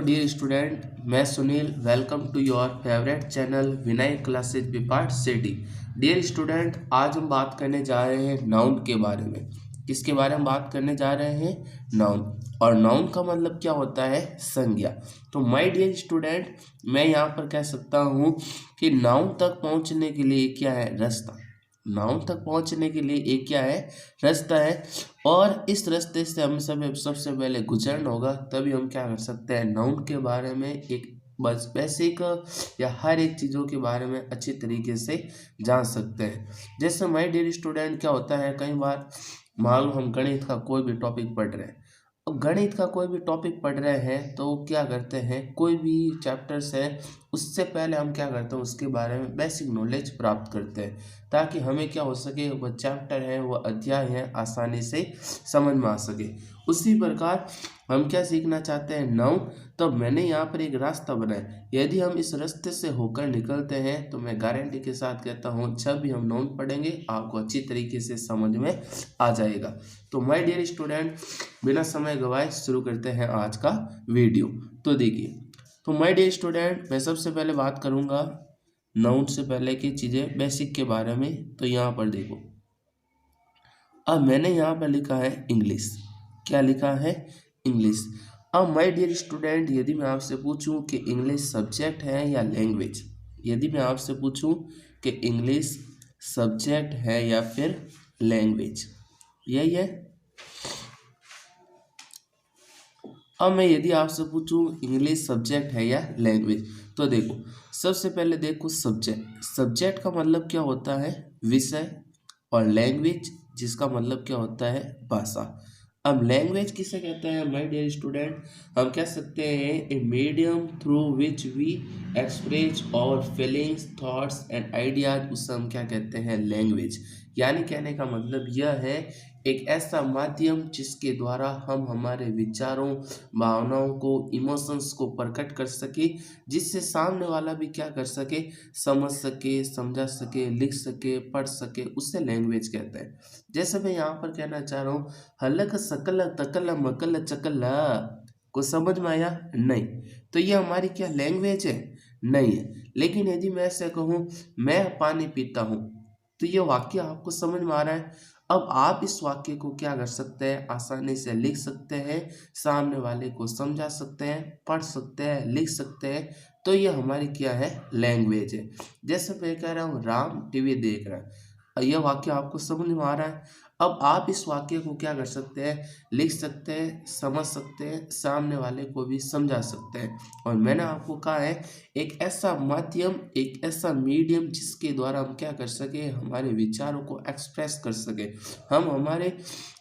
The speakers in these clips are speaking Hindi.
डियर स्टूडेंट, मैं Sunil. Welcome to your favourite channel Vinay classes विपाट सिटी। डियर स्टूडेंट, आज हम बात करने जा रहे हैं नाउन के बारे में। किसके बारे में बात करने जा रहे हैं? नाउन। और नाउन का मतलब क्या होता है? संज्ञा। तो माय डियर स्टूडेंट, मैं यहाँ पर कह सकता हूँ कि नाउन तक पहुँचने के लिए क्या है? रास्ता। नाउन तक पहुंचने के लिए एक क्या है? रास्ता है। और इस रास्ते से हमें सबसे पहले गुजरना होगा, तभी हम क्या कर सकते हैं? नाउन के बारे में एक बस बेसिक या हर एक चीज़ों के बारे में अच्छी तरीके से जान सकते हैं। जैसे माय डियर स्टूडेंट, क्या होता है कई बार मान लो हम गणित का कोई भी टॉपिक पढ़ रहे हैं। अब गणित का कोई भी टॉपिक पढ़ रहे हैं तो क्या करते हैं, कोई भी चैप्टर्स है उससे पहले हम क्या करते हैं, उसके बारे में बेसिक नॉलेज प्राप्त करते हैं, ताकि हमें क्या हो सके, वह चैप्टर है, वह अध्याय है, आसानी से समझ में आ सके। उसी प्रकार हम क्या सीखना चाहते हैं? नाउन। तो मैंने यहाँ पर एक रास्ता बनाया। यदि हम इस रास्ते से होकर निकलते हैं तो मैं गारंटी के साथ कहता हूँ, जब भी हम नाउन पढ़ेंगे आपको अच्छी तरीके से समझ में आ जाएगा। तो माय डियर स्टूडेंट, बिना समय गवाए शुरू करते हैं आज का वीडियो। तो देखिए, तो माय डियर स्टूडेंट, मैं सबसे पहले बात करूंगा नाउन से पहले की चीज़ें बेसिक के बारे में। तो यहाँ पर देखो, अब मैंने यहाँ पर लिखा है इंग्लिश। क्या लिखा है? इंग्लिश। अब माय डियर स्टूडेंट, यदि मैं आपसे पूछूं कि इंग्लिश सब्जेक्ट है या लैंग्वेज, यदि मैं आपसे पूछूं कि इंग्लिश सब्जेक्ट है या फिर लैंग्वेज, यही है। अब मैं यदि आपसे पूछूं इंग्लिश सब्जेक्ट है या लैंग्वेज, तो देखो, सबसे पहले देखो सब्जेक्ट। सब्जेक्ट का मतलब क्या होता है? विषय। और लैंग्वेज, जिसका मतलब क्या होता है? भाषा। अब लैंग्वेज किसे कहते हैं माय डियर स्टूडेंट? हम कह सकते हैं a medium through which we express our feelings, thoughts and ideas, उसे हम क्या कहते हैं? लैंग्वेज। यानी कहने का मतलब यह है, एक ऐसा माध्यम जिसके द्वारा हम हमारे विचारों, भावनाओं को, इमोशंस को प्रकट कर सके, जिससे सामने वाला भी क्या कर सके? समझ सके, समझा सके, लिख सके, पढ़ सके, उससे लैंग्वेज कहते हैं। जैसे मैं यहाँ पर कहना चाह रहा हूँ, हलक सकल तकल मकल चकल, को समझ में आया? नहीं। तो ये हमारी क्या लैंग्वेज है? नहीं है। लेकिन यदि मैं ऐसे कहूँ, मैं पानी पीता हूँ, तो ये वाक्य आपको समझ में आ रहा है। अब आप इस वाक्य को क्या कर सकते हैं? आसानी से लिख सकते हैं, सामने वाले को समझा सकते हैं, पढ़ सकते हैं, लिख सकते हैं। तो ये हमारी क्या है? लैंग्वेज है। जैसे मैं कह रहा हूँ, राम टीवी देख रहा है, यह वाक्य आपको समझ में आ रहा है। अब आप इस वाक्य को क्या कर सकते हैं? लिख सकते हैं, समझ सकते हैं, सामने वाले को भी समझा सकते हैं। और मैंने आपको कहा है, एक ऐसा माध्यम, एक ऐसा मीडियम जिसके द्वारा हम क्या कर सके? हमारे विचारों को एक्सप्रेस कर सके, हम हमारे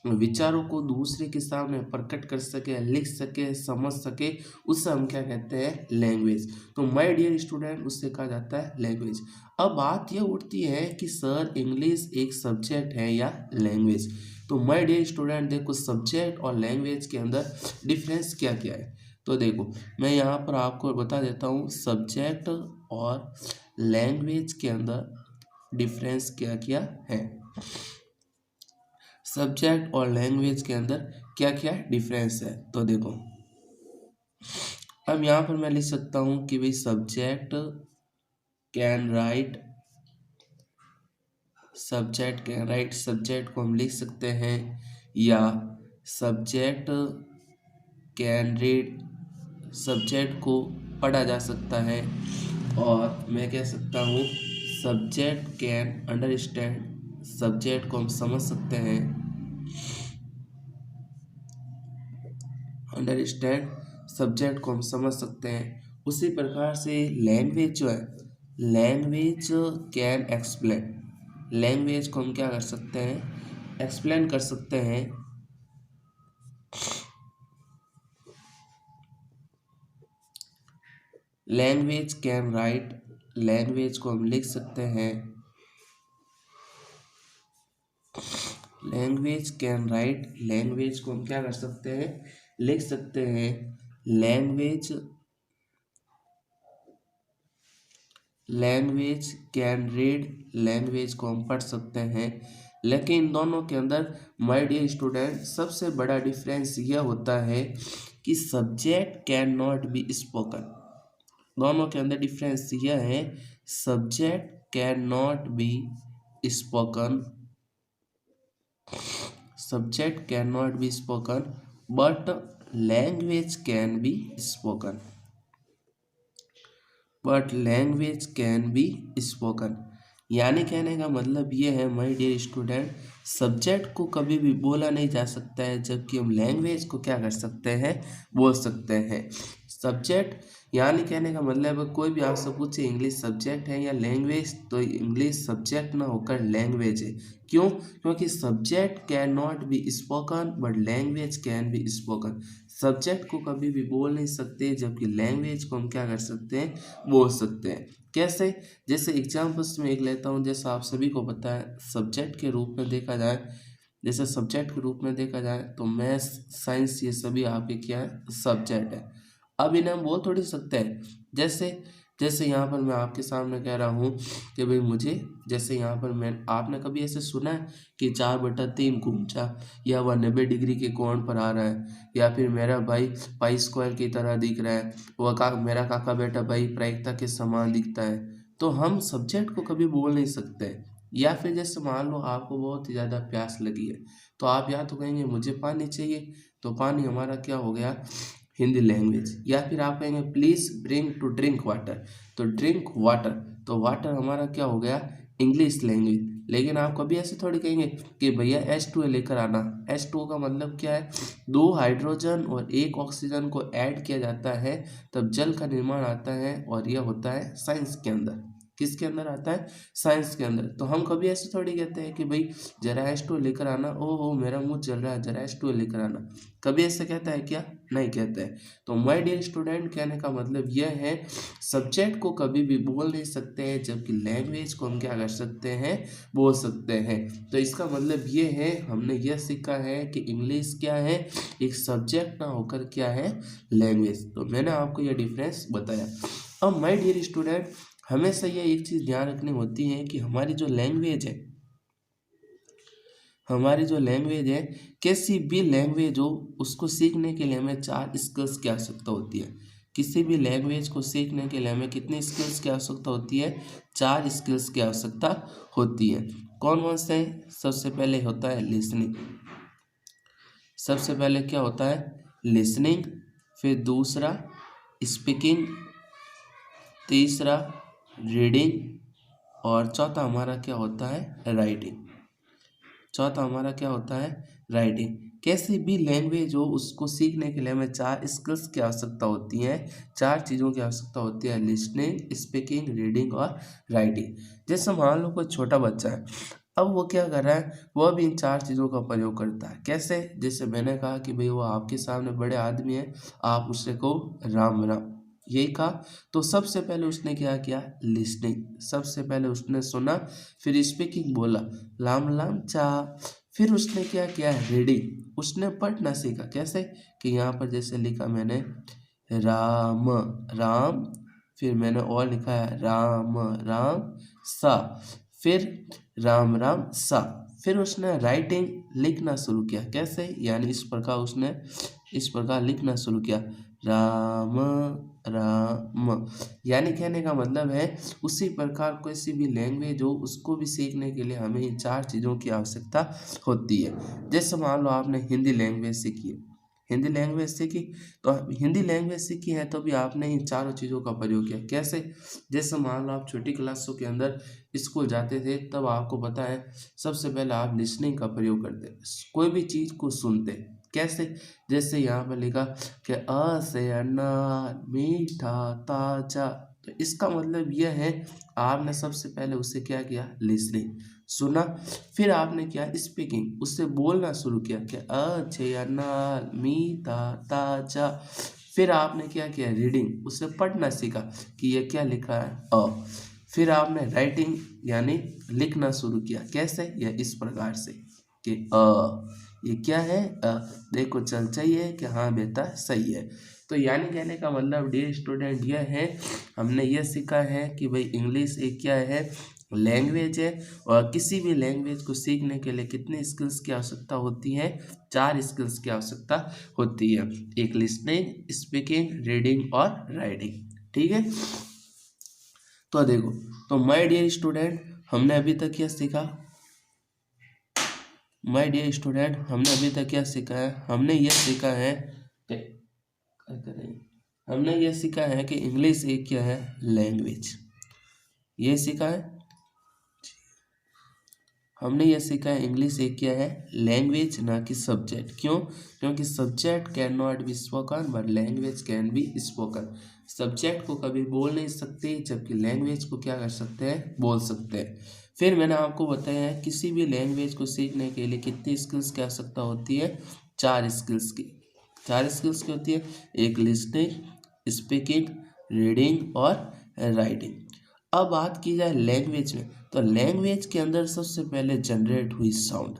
विचारों को दूसरे के सामने प्रकट कर सके, लिख सके, समझ सके, उससे हम क्या कहते हैं? लैंग्वेज। तो माय डियर स्टूडेंट, उससे कहा जाता है लैंग्वेज। अब बात यह उठती है कि सर, इंग्लिश एक सब्जेक्ट है या लैंग्वेज? तो माय डियर स्टूडेंट देखो, सब्जेक्ट और लैंग्वेज के अंदर डिफरेंस क्या क्या है। तो देखो, मैं यहाँ पर आपको बता देता हूँ, सब्जेक्ट और लैंग्वेज के अंदर डिफरेंस क्या क्या है। सब्जेक्ट और लैंग्वेज के अंदर क्या क्या डिफरेंस है। तो देखो, अब यहाँ पर मैं लिख सकता हूँ कि भाई subject can write, subject can write, subject को हम लिख सकते हैं, या सब्जेक्ट कैन रीड, सब्जेक्ट को पढ़ा जा सकता है। और मैं कह सकता हूँ सब्जेक्ट कैन अंडरस्टैंड, सब्जेक्ट को हम समझ सकते हैं, अंडरस्टैंड, सब्जेक्ट को हम समझ सकते हैं। उसी प्रकार से लैंग्वेज जो है, लैंग्वेज कैन एक्सप्लेन, लैंग्वेज को हम क्या कर सकते हैं? एक्सप्लेन कर सकते हैं। लैंग्वेज कैन राइट, लैंग्वेज को हम लिख सकते हैं। लैंग्वेज कैन राइट, लैंग्वेज को हम क्या कर सकते हैं? लिख सकते हैं। लैंग्वेज कैन रीड, लैंग्वेज को हम पढ़ सकते हैं। लेकिन इन दोनों के अंदर माय डियर स्टूडेंट, सबसे बड़ा डिफरेंस यह होता है कि subject can not be spoken. दोनों के अंदर डिफरेंस यह है, subject can not be spoken, subject can not be spoken but language can be spoken, but language can be spoken. यानी कहने का मतलब ये है माय डियर स्टूडेंट, सब्जेक्ट को कभी भी बोला नहीं जा सकता है, जबकि हम लैंग्वेज को क्या कर सकते हैं, बोल सकते हैं। सब्जेक्ट यानी कहने का मतलब कोई भी आपसे पूछे इंग्लिश सब्जेक्ट है या लैंग्वेज, तो इंग्लिश सब्जेक्ट ना होकर लैंग्वेज है। क्यों? क्योंकि subject can not be spoken but language can be spoken. Subject को कभी भी बोल नहीं सकते, जबकि लैंग्वेज को हम क्या कर सकते हैं, बोल सकते हैं। कैसे? जैसे एग्जाम्पल्स में एक लेता हूँ, जैसा आप सभी को पता है सब्जेक्ट के रूप में देखा जाए, जैसे सब्जेक्ट के रूप में देखा जाए तो मैथ्स, साइंस, ये सभी आपके क्या है, सब्जेक्ट है। अब इन्हें हम बोल थोड़ी सकते हैं। जैसे जैसे यहाँ पर मैं आपके सामने कह रहा हूँ कि भाई मुझे, जैसे यहाँ पर मैं, आपने कभी ऐसे सुना है कि 4/3 घूम जा, या वह 90 डिग्री के कोण पर आ रहा है, या फिर मेरा भाई पाई स्क्वायर की तरह दिख रहा है, वह मेरा काका बेटा भाई प्रायिकता के समान दिखता है। तो हम सब्जेक्ट को कभी बोल नहीं सकते। या फिर जैसे मान लो आपको बहुत ही ज़्यादा प्यास लगी है, तो आप या तो कहेंगे मुझे पानी चाहिए, तो पानी हमारा क्या हो गया, हिंदी लैंग्वेज। या फिर आप कहेंगे please bring to drink water, तो ड्रिंक वाटर, तो वाटर हमारा क्या हो गया, इंग्लिश लैंग्वेज। लेकिन आप कभी ऐसे थोड़ी कहेंगे कि भैया H2O लेकर आना। H2O का मतलब क्या है, 2 हाइड्रोजन और 1 ऑक्सीजन को ऐड किया जाता है तब जल का निर्माण आता है, और यह होता है साइंस के अंदर। किसके अंदर आता है, साइंस के अंदर। तो हम कभी ऐसे थोड़ी कहते हैं कि भाई जरा H2O लेकर आना, ओहो मेरा मुंह जल रहा है, जरा H2O लेकर आना। कभी ऐसे कहता है क्या, नहीं कहता है। तो माय डियर स्टूडेंट, कहने का मतलब यह है सब्जेक्ट को कभी भी बोल नहीं सकते हैं, जबकि लैंग्वेज को हम क्या कर सकते हैं, बोल सकते हैं। तो इसका मतलब ये है, हमने यह सीखा है कि इंग्लिश क्या है, एक सब्जेक्ट ना होकर क्या है, लैंग्वेज। तो मैंने आपको यह डिफरेंस बताया। अब माय डियर स्टूडेंट, हमेशा यह एक चीज़ ध्यान रखनी होती है कि हमारी जो लैंग्वेज है, हमारी जो लैंग्वेज है, किसी भी लैंग्वेज हो उसको सीखने के लिए हमें 4 स्किल्स की आवश्यकता होती है। किसी भी लैंग्वेज को सीखने के लिए हमें कितनी स्किल्स की आवश्यकता होती है, 4 स्किल्स की आवश्यकता होती है। कौन कौन से? सबसे पहले होता है लिसनिंग। सबसे पहले क्या होता है, लिसनिंग। फिर दूसरा स्पीकिंग, तीसरा रीडिंग, और चौथा हमारा क्या होता है, राइटिंग। चौथा हमारा क्या होता है, राइटिंग। कैसी भी लैंग्वेज हो उसको सीखने के लिए हमें 4 स्किल्स की आवश्यकता होती है, 4 चीज़ों की आवश्यकता होती है, लिसनिंग, स्पीकिंग, रीडिंग और राइटिंग। जैसे मान लो कोई छोटा बच्चा है, अब वो क्या कर रहा है, वह भी इन 4 चीज़ों का प्रयोग करता है। कैसे? जैसे मैंने कहा कि भाई वो आपके सामने बड़े आदमी है, आप उससे कहो राम राम, यही कहा। तो सबसे पहले उसने क्या किया, लिसनिंग। सबसे पहले उसने सुना, फिर स्पीकिंग बोला लाम लाम चा। फिर उसने क्या किया, रीडिंग, उसने पढ़ना सीखा। कैसे? कि यहाँ पर जैसे लिखा मैंने राम राम, फिर मैंने और लिखा है राम राम सा, फिर राम राम सा। फिर उसने राइटिंग, लिखना शुरू किया। कैसे? यानी इस प्रकार लिखना शुरू किया, राम राम। यानी कहने का मतलब है उसी प्रकार किसी भी लैंग्वेज हो उसको भी सीखने के लिए हमें इन 4 चीज़ों की आवश्यकता होती है। जैसे मान लो आपने हिंदी लैंग्वेज सीखी है, हिंदी लैंग्वेज सीखी, तो हिंदी लैंग्वेज सीखी है तो भी आपने इन चारों चीज़ों का प्रयोग किया। कैसे? जैसे मान लो आप छोटी क्लासों के अंदर स्कूल जाते थे, तब आपको पता है सबसे पहले आप लिसनिंग का प्रयोग करते, कोई भी चीज़ को सुनते। कैसे? जैसे यहाँ पर लिखा कि अ से अनार मीठा ताजा, तो इसका मतलब यह है आपने सबसे पहले उससे क्या किया, लिसनिंग, सुना। फिर आपने क्या, स्पीकिंग, उससे बोलना शुरू किया कि अच्छे अनार मीठा ताजा। फिर आपने क्या किया, रीडिंग, उससे पढ़ना सीखा कि ये क्या लिखा है, अ। फिर आपने राइटिंग यानी लिखना शुरू किया। कैसे? यह इस प्रकार से कि ये क्या है, देखो चल सही है कि हाँ बेटा सही है। तो यानी कहने का मतलब डियर स्टूडेंट यह है, हमने यह सीखा है कि भाई इंग्लिश एक क्या है, लैंग्वेज है, और किसी भी लैंग्वेज को सीखने के लिए कितने स्किल्स की आवश्यकता होती है? 4 स्किल्स की आवश्यकता होती है। एक लिसनिंग, स्पीकिंग, रीडिंग और राइटिंग। ठीक है, तो देखो, तो माय डियर स्टूडेंट, हमने अभी तक क्या सीखा? माय डियर स्टूडेंट, हमने अभी तक क्या सीखा है? हमने ये सीखा है हमने ये सीखा है कि इंग्लिश एक क्या है? लैंग्वेज। ये सीखा है, हमने ये सीखा है इंग्लिश एक क्या है? लैंग्वेज, ना कि सब्जेक्ट। क्यों? क्योंकि subject can not be spoken but language can be spoken. Subject को कभी बोल नहीं सकते, जबकि लैंग्वेज को क्या कर सकते हैं? बोल सकते हैं। फिर मैंने आपको बताया है किसी भी लैंग्वेज को सीखने के लिए कितनी स्किल्स की आवश्यकता होती है? 4 स्किल्स की। 4 स्किल्स की होती है। एक लिसनिंग, स्पीकिंग, रीडिंग और राइटिंग। अब बात की जाए लैंग्वेज में, तो लैंग्वेज के अंदर सबसे पहले जनरेट हुई साउंड।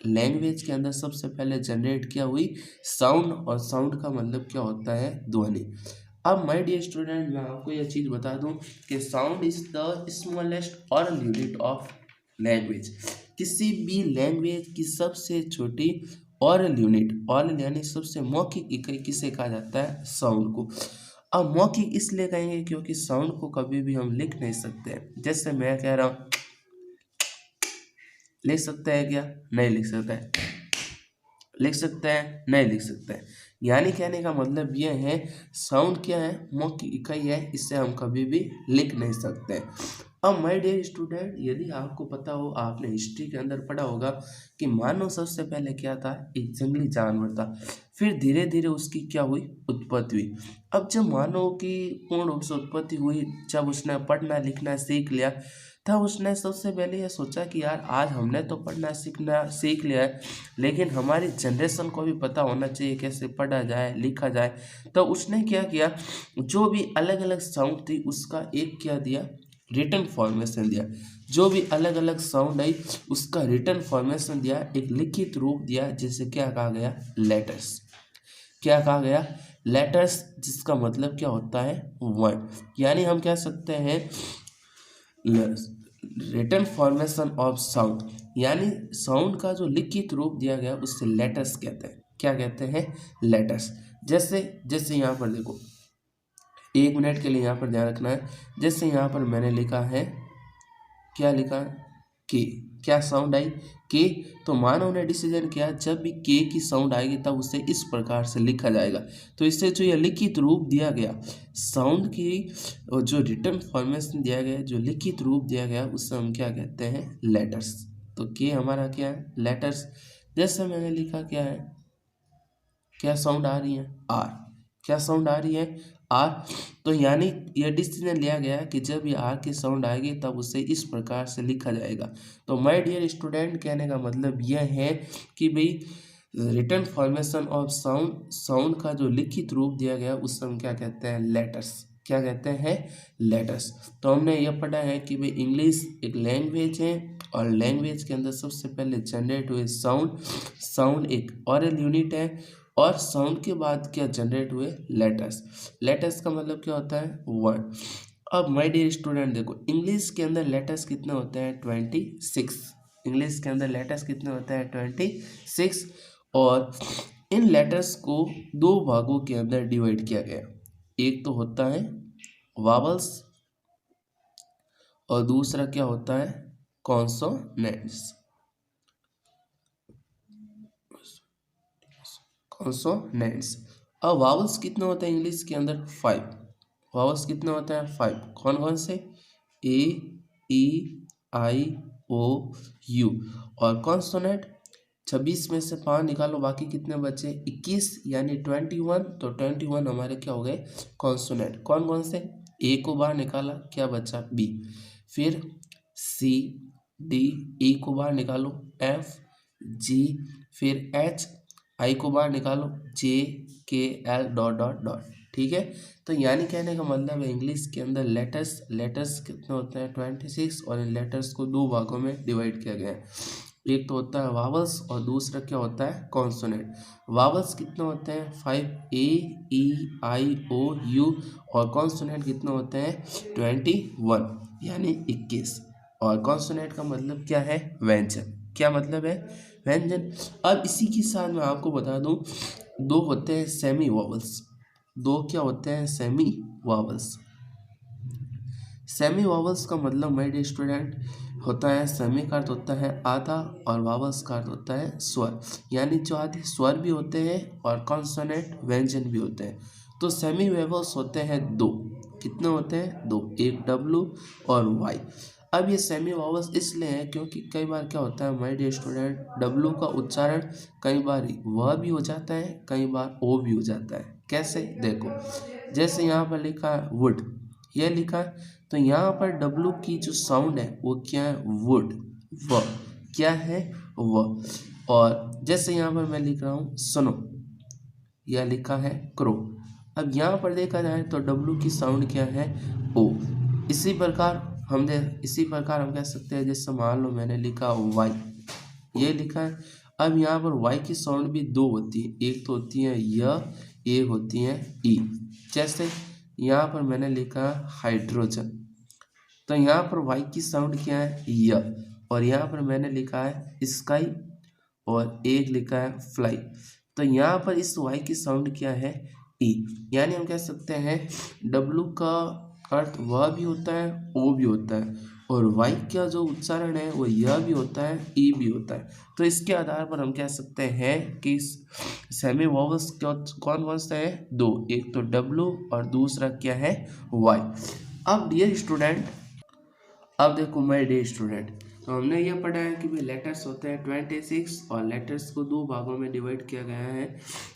लैंग्वेज के अंदर सबसे पहले जनरेट क्या हुई? साउंड। और साउंड का मतलब क्या होता है? ध्वनि। अब माय डियर स्टूडेंट, मैं आपको यह चीज़ बता दूं कि sound is the smallest aural unit of language. किसी भी लैंग्वेज की सबसे छोटी ऑरल यूनिट, ऑरल यानी सबसे मौखिक इकाई किसे कहा जाता है? साउंड को। अब मौखिक इसलिए कहेंगे क्योंकि साउंड को कभी भी हम लिख नहीं सकते। जैसे मैं कह रहा हूँ, लिख सकते हैं क्या? नहीं लिख सकते हैं। लिख सकते हैं? नहीं लिख सकते हैं। यानी कहने का मतलब यह है, साउंड क्या है? मौखिक इकाई है, इससे हम कभी भी लिख नहीं सकते। अब माय डियर स्टूडेंट, यदि आपको पता हो, आपने हिस्ट्री के अंदर पढ़ा होगा कि मानव सबसे पहले क्या था? एक जंगली जानवर था। फिर धीरे धीरे उसकी क्या हुई? उत्पत्ति हुई। अब जब मानव की पूर्ण रूप से उत्पत्ति हुई, जब उसने पढ़ना लिखना सीख लिया, तब उसने सबसे पहले यह सोचा कि यार, आज हमने तो पढ़ना सीखना सीख लिया है, लेकिन हमारी जनरेशन को भी पता होना चाहिए कैसे पढ़ा जाए लिखा जाए। तो उसने क्या किया? जो भी अलग अलग साउंड थी उसका एक क्या दिया? रिटन फॉर्मेशन दिया। जो भी अलग अलग साउंड आई उसका रिटन फॉर्मेशन दिया, एक लिखित रूप दिया, जिसे क्या कहा गया? लेटर्स। क्या कहा गया? लेटर्स, जिसका मतलब क्या होता है? वर्ड। यानी हम कह सकते हैं रिटन फॉर्मेशन ऑफ साउंड, यानी साउंड का जो लिखित रूप दिया गया उससे लेटर्स कहते हैं। क्या कहते हैं? लेटर्स। जैसे जैसे यहाँ पर देखो, 1 मिनट के लिए यहाँ पर ध्यान रखना है। जैसे यहाँ पर मैंने लिखा है, क्या लिखा है? के। क्या साउंड आई? के। तो मानव ने डिसीजन किया, जब भी के की साउंड आएगी तब उसे इस प्रकार से लिखा जाएगा। तो इससे जो यह लिखित रूप दिया गया साउंड की, जो रिटन फॉर्मेशन दिया गया, जो लिखित रूप दिया गया, उससे हम क्या कहते हैं? लेटर्स। तो के हमारा क्या है? लेटर्स। जैसे मैंने लिखा, क्या है? क्या साउंड आ रही है? आर। क्या साउंड आ रही है? आर। तो यानी यह डिसीजन लिया गया कि जब ये आर की साउंड आएगी तब उसे इस प्रकार से लिखा जाएगा। तो माय डियर स्टूडेंट, कहने का मतलब यह है कि भाई, written formation of sound, sound का जो लिखित रूप दिया गया उससे हम क्या कहते हैं? लेटर्स। क्या कहते हैं? लेटर्स। तो हमने यह पढ़ा है कि भाई इंग्लिश एक लैंग्वेज है, और लैंग्वेज के अंदर सबसे पहले जनरेट हुए साउंड। साउंड एक ऑरल यूनिट है, और साउंड के बाद क्या जनरेट हुए? लेटर्स। लेटर्स का मतलब क्या होता है? वर्ड। अब माय डियर स्टूडेंट देखो, इंग्लिश के अंदर लेटर्स कितने होते हैं? 26। इंग्लिश के अंदर लेटर्स कितने होते हैं? 26। और इन लेटर्स को 2 भागों के अंदर डिवाइड किया गया। एक तो होता है वावल्स, और दूसरा क्या होता है? कॉन्सोनेंट्स। कॉन्सोनेंट्स। अब वावल्स कितने होते हैं इंग्लिश के अंदर? 5। वावल्स कितने होते हैं? 5। कौन कौन से? ए, ई, आई, ओ, यू। और कॉन्सोनेंट 26 में से 5 निकालो, बाकी कितने बचे? 21, यानी 21। तो 21 हमारे क्या हो गए? कॉन्सोनेंट। कौन कौन से? ए को बाहर निकाला, क्या बचा? बी। फिर सी, डी, ई को बाहर निकालो, एफ, जी, फिर एच, आई को बाहर निकालो, जे, के, एल, डॉट डॉट डॉट। ठीक है, तो यानी कहने का मतलब है इंग्लिश के अंदर लेटर्स कितने होते हैं? 26। और इन लेटर्स को 2 भागों में डिवाइड किया गया है। एक तो होता है वावल्स, और दूसरा क्या होता है? कॉन्सोनेंट। वावल्स कितने होते हैं? 5। ए, ई, आई, ओ, यू। और कॉन्सोनेंट कितने होते हैं? 21, यानी 21। और कॉन्सोनेंट का मतलब क्या है, व्यंजन। क्या मतलब है, व्यंजन। अब इसी के साथ मैं आपको बता दूं, दो होते हैं सेमी वॉवल्स। दो क्या होते हैं, सेमी वॉवल्स। सेमी वॉवल्स का मतलब माय डियर स्टूडेंट होता है, सेमी का अर्थ होता है आधा और वॉवल्स का अर्थ होता है स्वर, यानी जो आधे स्वर भी होते हैं और कॉन्सोनेंट व्यंजन भी होते हैं। तो सेमी वॉवल्स होते हैं दो। कितने होते हैं, दो, एक डब्लू और वाई। अब ये सेमी वॉवल्स इसलिए है क्योंकि कई बार क्या होता है माय डियर स्टूडेंट, डब्लू का उच्चारण कई बार वह भी हो जाता है, कई बार ओ भी हो जाता है। कैसे, देखो, जैसे यहाँ पर लिखा है वुड, यह लिखा है, तो यहाँ पर डब्लू की जो साउंड है वो क्या है, वुड, व, क्या है, व। और जैसे यहाँ पर मैं लिख रहा हूँ सुनो, यह लिखा है क्रो। अब यहाँ पर देखा जाए तो डब्लू की साउंड क्या है, ओ। इसी प्रकार हम कह सकते हैं, जैसे मान लो मैंने लिखा वाई, ये लिखा है। अब यहाँ पर वाई की साउंड भी दो होती है, एक तो होती है य, एक होती है ई। जैसे यहाँ पर मैंने लिखा हाइड्रोजन, तो यहाँ पर वाई की साउंड क्या है, य। और यहाँ पर मैंने लिखा है स्काई और एक लिखा है फ्लाई, तो यहाँ पर इस वाई की साउंड क्या है, ई। यानी हम कह सकते हैं डब्लू का अर्थ वह भी होता है, ओ भी होता है, और वाई का जो उच्चारण है वो यह भी होता है, ई भी होता है। तो इसके आधार पर हम कह सकते हैं कि सेमी वॉवल्स कौन कौन से हैं, दो, एक तो डब्लू और दूसरा क्या है, वाई। अब डियर स्टूडेंट, अब देखो माय डियर स्टूडेंट, तो हमने ये पढ़ा है कि भाई लेटर्स होते हैं 26 और लेटर्स को दो भागों में डिवाइड किया गया है।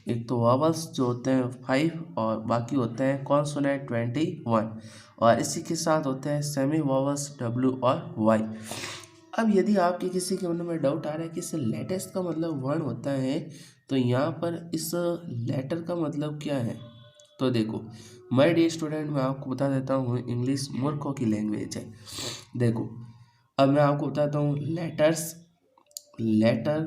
एक तो वॉवल्स जो होते हैं 5 और बाकी होते हैं कॉन्सोनेंट 21, और इसी के साथ होते हैं सेमी वॉवल्स डब्ल्यू और वाई। अब यदि आपके किसी के मन में डाउट आ रहा है कि इस लेटर्स का मतलब वर्ण होता है, तो यहाँ पर इस लेटर का मतलब क्या है, तो देखो माय डियर स्टूडेंट, मैं आपको बता देता हूँ, इंग्लिश मूर्खों की लैंग्वेज है। देखो, अब मैं आपको बताता हूँ लेटर्स, लेटर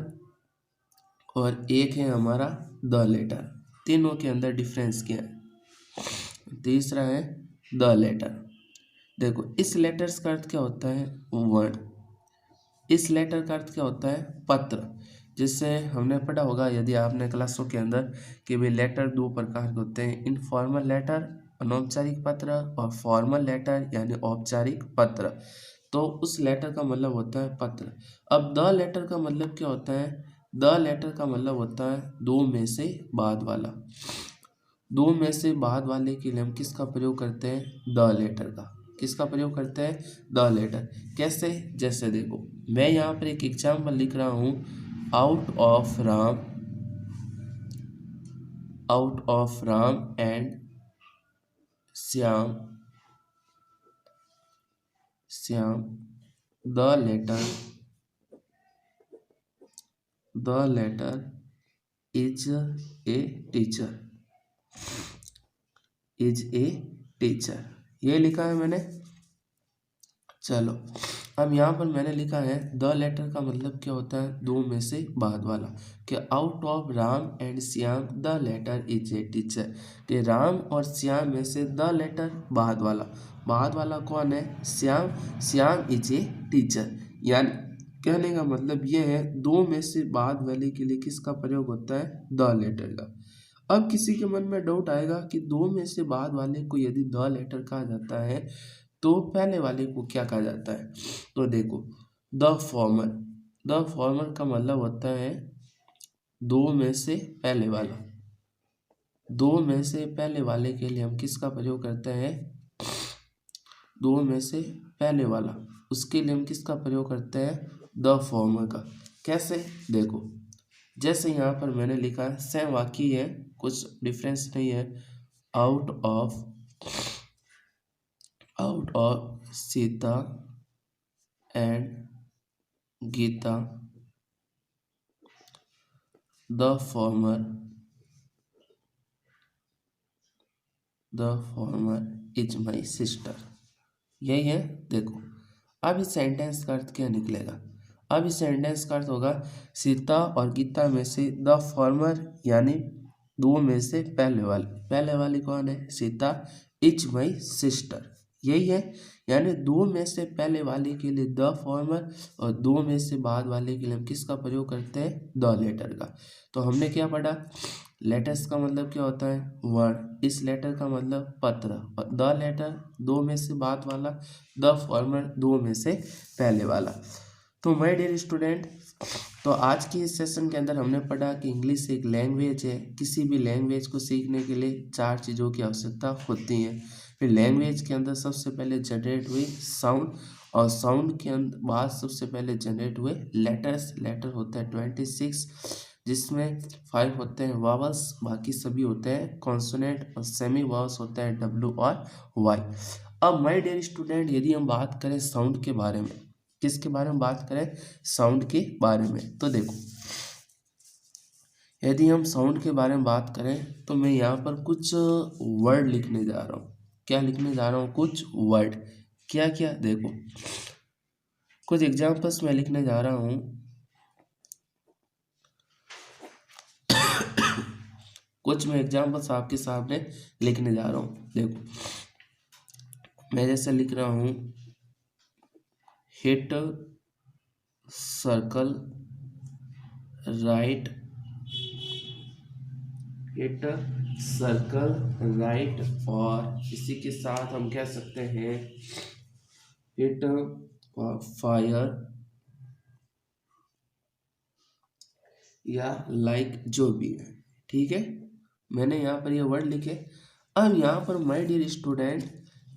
और एक है हमारा द लेटर, तीनों के अंदर डिफरेंस क्या है। तीसरा है द लेटर। देखो, इस लेटर्स का अर्थ क्या होता है, वर्ड। इस लेटर का अर्थ क्या होता है, पत्र। जिससे हमने पढ़ा होगा यदि आपने क्लासों के अंदर कि भाई लेटर दो प्रकार के होते हैं, इनफॉर्मल लेटर अनौपचारिक पत्र, और फॉर्मल लेटर यानी औपचारिक पत्र। तो उस लेटर का मतलब होता है पत्र। अब द लेटर का मतलब क्या होता है, द लेटर का मतलब होता है दो में से बाद वाला। दो में से बाद वाले के लिए हम किसका प्रयोग करते हैं, द लेटर का। किसका प्रयोग करते हैं, द लेटर। कैसे, जैसे देखो, मैं यहाँ पर एक एग्जाम्पल लिख रहा हूँ, out of Ram, out of Ram and Shyam, Shyam the latter is a teacher, is a teacher, ये लिखा है मैंने। चलो, अब यहाँ पर मैंने लिखा है द लेटर का मतलब क्या होता है, दो में से बाद वाला। कि out of Ram and Shyam the latter is a teacher, कि राम और श्याम में से द लेटर बाद वाला, बाद वाला कौन है, Shyam, Shyam is a teacher. यानी कहने का मतलब ये है, दो में से बाद वाले के लिए किसका प्रयोग होता है, द लेटर का। अब किसी के मन में डाउट आएगा कि दो में से बाद वाले को यदि द लेटर कहा जाता है तो पहले वाले को क्या कहा जाता है। तो देखो, द फॉर्मर, द फॉर्मर का मतलब होता है दो में से पहले वाला। दो में से पहले वाले के लिए हम किसका प्रयोग करते हैं, दो में से पहले वाला, उसके लिए हम किसका प्रयोग करते हैं, द फॉर्मर का। कैसे, देखो, जैसे यहाँ पर मैंने लिखा है, सेम वाक्य है, कुछ डिफरेंस नहीं है। Out of Sita and Gita the former is my sister, यही है। देखो, अब इस सेंटेंस का अर्थ क्या निकलेगा, अब इस सेंटेंस का अर्थ होगा सीता और गीता में से द फॉर्मर यानी दो में से पहले वाली कौन है, सीता, इज माई सिस्टर, यही है, यानी दो में से पहले वाले के लिए द फॉर्मर और दो में से बाद वाले के लिए हम किसका प्रयोग करते हैं, द लेटर का। तो हमने क्या पढ़ा, लेटर्स का मतलब क्या होता है, वर्ड, इस लेटर का मतलब पत्र, और द लेटर दो में से बाद वाला, द फॉर्मर दो में से पहले वाला। तो माय डियर स्टूडेंट, तो आज की इस सेशन के अंदर हमने पढ़ा कि इंग्लिश एक लैंग्वेज है। किसी भी लैंग्वेज को सीखने के लिए चार चीज़ों की आवश्यकता होती है। फिर लैंग्वेज के अंदर सबसे पहले जनरेट हुई साउंड, और साउंड के अंदर बाद सबसे पहले जनरेट हुए लेटर्स। लेटर होता है 26, जिसमें 5 होते हैं वावल्स, बाकी सभी होते हैं कॉन्सोनेंट, और सेमी वावल्स होता है W और Y। अब माय डियर स्टूडेंट, यदि हम बात करें साउंड के बारे में, किसके बारे में बात करें, साउंड के बारे में, तो देखो यदि हम साउंड के बारे में बात करें तो मैं यहाँ पर कुछ वर्ड लिखने जा रहा हूँ। क्या लिखने जा रहा हूँ, कुछ वर्ड। क्या क्या, देखो कुछ एग्जांपल्स मैं लिखने जा रहा हूँ। कुछ मैं एग्जांपल्स आपके सामने लिखने जा रहा हूँ। देखो मैं जैसे लिख रहा हूँ, hit, circle, right, hit, circle, right, और इसी के साथ हम कह सकते हैं हिट और फायर या लाइक, जो भी है। ठीक है, मैंने यहाँ पर ये वर्ड लिखे। अब यहाँ पर माय डियर स्टूडेंट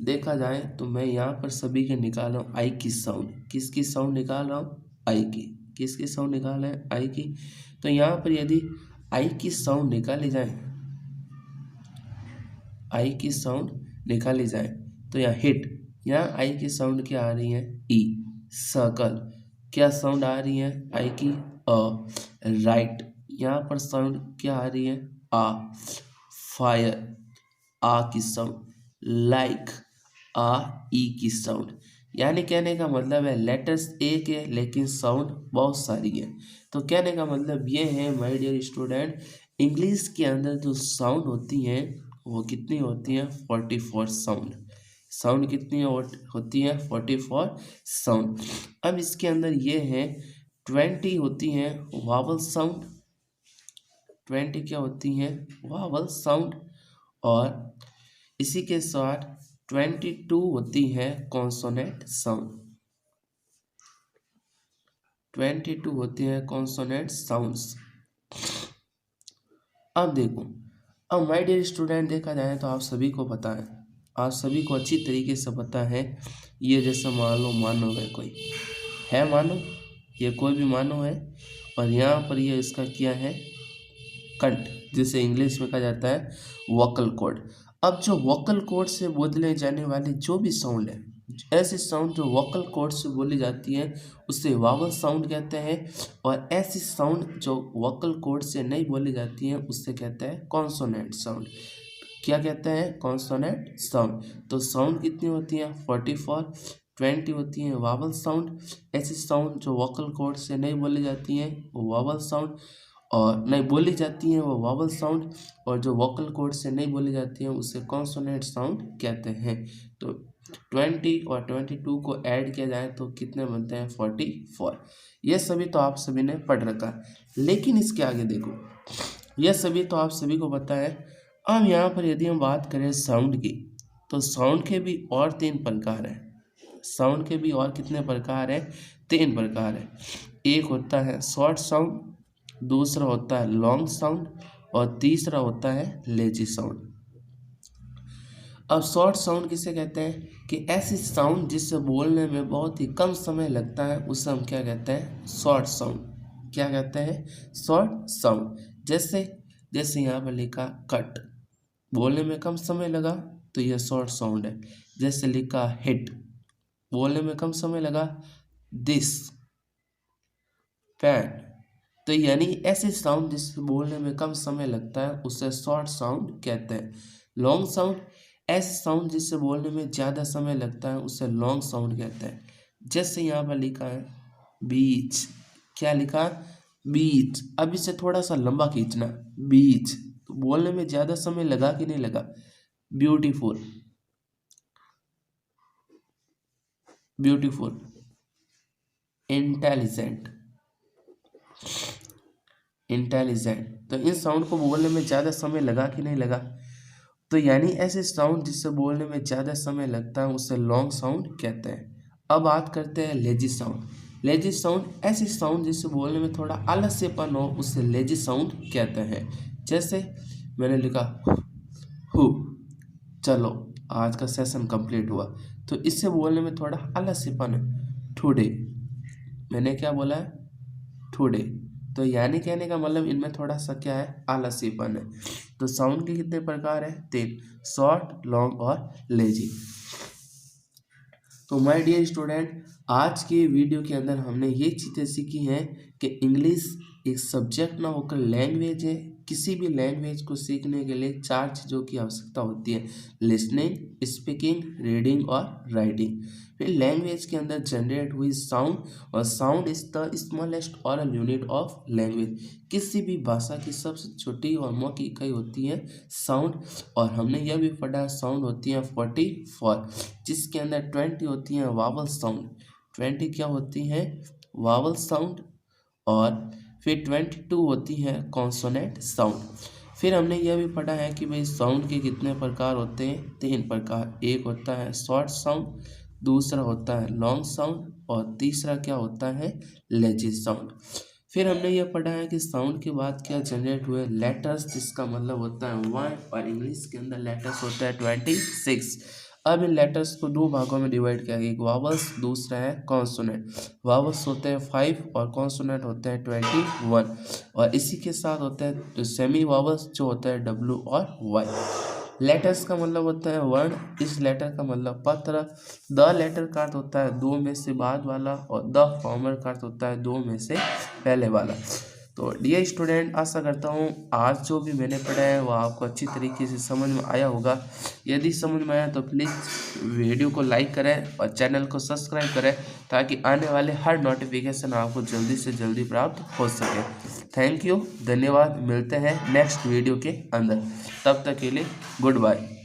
देखा जाए तो मैं यहाँ पर सभी के निकाल रहा हूँ आई की साउंड। किसकी साउंड निकाल रहा हूँ, आई की। किसकी साउंड निकाल रहे हैं, आई की। तो यहाँ पर यदि आई की साउंड निकाली जाए, आई की साउंड निकाली जाए तो यहाँ हिट, यहाँ आई की साउंड क्या आ रही है, ई। सर्कल, क्या साउंड आ रही है, आई की, अ। राइट, यहाँ पर साउंड क्या आ रही है, आ। फायर, आ की साउंड। लाइक, आ, ई की साउंड। यानी कहने का मतलब है लेटर्स एक है लेकिन साउंड बहुत सारी है। तो कहने का मतलब ये है माय डियर स्टूडेंट, इंग्लिश के अंदर जो साउंड होती हैं वो कितनी होती हैं, 44 साउंड। साउंड कितनी होती है, 44 साउंड। अब इसके अंदर ये है 20 होती हैं वावल साउंड। 20 क्या होती हैं, वावल साउंड। और इसी के साथ 22 होती है कॉन्सोनेंट साउंड। 22 होती है कॉन्सोनेंट साउंड्स। अब देखो, अब माय डियर स्टूडेंट देखा जाए तो आप सभी को पता है, आप सभी को अच्छी तरीके से पता है, ये जैसे मान लो मानव है, कोई है मानव, ये कोई भी मानव है, और यहाँ पर ये इसका क्या है, कंठ, जिसे इंग्लिश में कहा जाता है वोकल कॉर्ड। अब जो वोकल कॉर्ड से बोले जाने वाली जो भी साउंड है, ऐसी साउंड जो वोकल कॉर्ड से बोली जाती है उसे वावल साउंड कहते हैं, और ऐसी साउंड जो वोकल कॉर्ड से नहीं बोली जाती है उससे कहते हैं कॉन्सोनेंट साउंड। क्या कहते हैं, कॉन्सोनेंट साउंड। तो साउंड कितनी होती है, 44। 20 होती है वावल साउंड। ऐसी साउंड जो वोकल कॉर्ड से नहीं बोली जाती हैं वो वावल साउंड, और नहीं बोली जाती हैं वो वावल साउंड, और जो वोकल कॉर्ड से नहीं बोली जाती हैं उसे कॉन्सोनेंट साउंड कहते हैं। तो 20 और 22 को ऐड किया जाए तो कितने बनते हैं, 44। ये सभी तो आप सभी ने पढ़ रखा है, लेकिन इसके आगे देखो, यह सभी तो आप सभी को पता है। अब यहाँ पर यदि हम बात करें साउंड की, तो साउंड के भी और 3 प्रकार हैं। साउंड के भी और कितने प्रकार हैं, 3 प्रकार हैं। एक होता है शॉर्ट साउंड, दूसरा होता है लॉन्ग साउंड, और तीसरा होता है लेजी साउंड। अब शॉर्ट साउंड किसे कहते हैं, कि ऐसी साउंड जिससे बोलने में बहुत ही कम समय लगता है उसे हम क्या कहते हैं, शॉर्ट साउंड। क्या कहते हैं, शॉर्ट साउंड। जैसे जैसे यहाँ पर लिखा कट, बोलने में कम समय लगा तो यह शॉर्ट साउंड है। जैसे लिखा हिट, बोलने में कम समय लगा। This, fan. तो यानी ऐसे साउंड जिससे बोलने में कम समय लगता है उसे शॉर्ट साउंड कहते हैं। लॉन्ग साउंड, ऐसे साउंड जिससे बोलने में ज़्यादा समय लगता है उसे लॉन्ग साउंड कहते हैं। जैसे यहाँ पर लिखा है बीच, क्या लिखा है, बीच। अब इसे थोड़ा सा लंबा खींचना, बीच, तो बोलने में ज़्यादा समय लगा कि नहीं लगा। Beautiful, beautiful, intelligent, intelligent. तो इन साउंड को बोलने में ज़्यादा समय लगा कि नहीं लगा? तो यानी ऐसे साउंड जिससे बोलने में ज़्यादा समय लगता है उसे लॉन्ग साउंड कहते हैं। अब बात करते हैं लेजी साउंड। लेजी साउंड ऐसे साउंड जिससे बोलने में थोड़ा आलस्यपन हो उसे लेजी साउंड कहते हैं। जैसे मैंने लिखा हु, चलो आज का सेशन कंप्लीट हुआ, तो इससे बोलने में थोड़ा आलस्यपन है। टुडे, मैंने क्या बोला है? टुडे। तो यानी कहने का मतलब इनमें थोड़ा सा क्या है? आलस्यपन है। तो साउंड के कितने प्रकार है? 3, शॉर्ट, लॉन्ग और लेजी। तो माय डियर स्टूडेंट, आज के वीडियो के अंदर हमने ये चीज़ें सीखी हैं कि इंग्लिश एक सब्जेक्ट ना होकर लैंग्वेज है। किसी भी लैंग्वेज को सीखने के लिए 4 चीज़ों की आवश्यकता होती है: लिसनिंग, स्पीकिंग, रीडिंग और राइटिंग। फिर लैंग्वेज के अंदर जनरेट हुई साउंड, और sound is the smallest aural unit of language. किसी भी भाषा की सबसे छोटी और मौखिक इकाई होती है साउंड। और हमने यह भी पढ़ा साउंड होती है 44, जिसके अंदर 20 होती हैं वावल साउंड। 20 क्या होती हैं? Vowel sound. और फिर 22 होती हैं कॉन्सोनेंट साउंड। फिर हमने यह भी पढ़ा है कि भाई साउंड के कितने प्रकार होते हैं? 3 प्रकार। एक होता है शॉर्ट साउंड, दूसरा होता है लॉन्ग साउंड, और तीसरा क्या होता है? Lazy sound. फिर हमने यह पढ़ा है कि साउंड के बाद क्या जनरेट हुए? लेटर्स, जिसका मतलब होता है वर्ड, और इंग्लिश के अंदर लेटर्स होता है 26। अब इन लेटर्स को 2 भागों में डिवाइड किया गया, एक वावल्स, दूसरा है कॉन्सोनेंट। वावल्स होते हैं 5 और कॉन्सोनेंट होते हैं 21। और इसी के साथ होता है सेमी वावल्स, जो होता है W और Y। लेटर्स का मतलब होता है वर्ण, इस लेटर का मतलब पत्र। द लेटर का अर्थ होता है 2 में से बाद वाला, और द फॉर्मर का अर्थ होता है 2 में से पहले वाला। तो डियर स्टूडेंट, आशा करता हूँ आज जो भी मैंने पढ़ा है वो आपको अच्छी तरीके से समझ में आया होगा। यदि समझ में आया तो प्लीज़ वीडियो को लाइक करें और चैनल को सब्सक्राइब करें, ताकि आने वाले हर नोटिफिकेशन आपको जल्दी से जल्दी प्राप्त हो सके। थैंक यू, धन्यवाद। मिलते हैं नेक्स्ट वीडियो के अंदर, तब तक के लिए गुड बाय।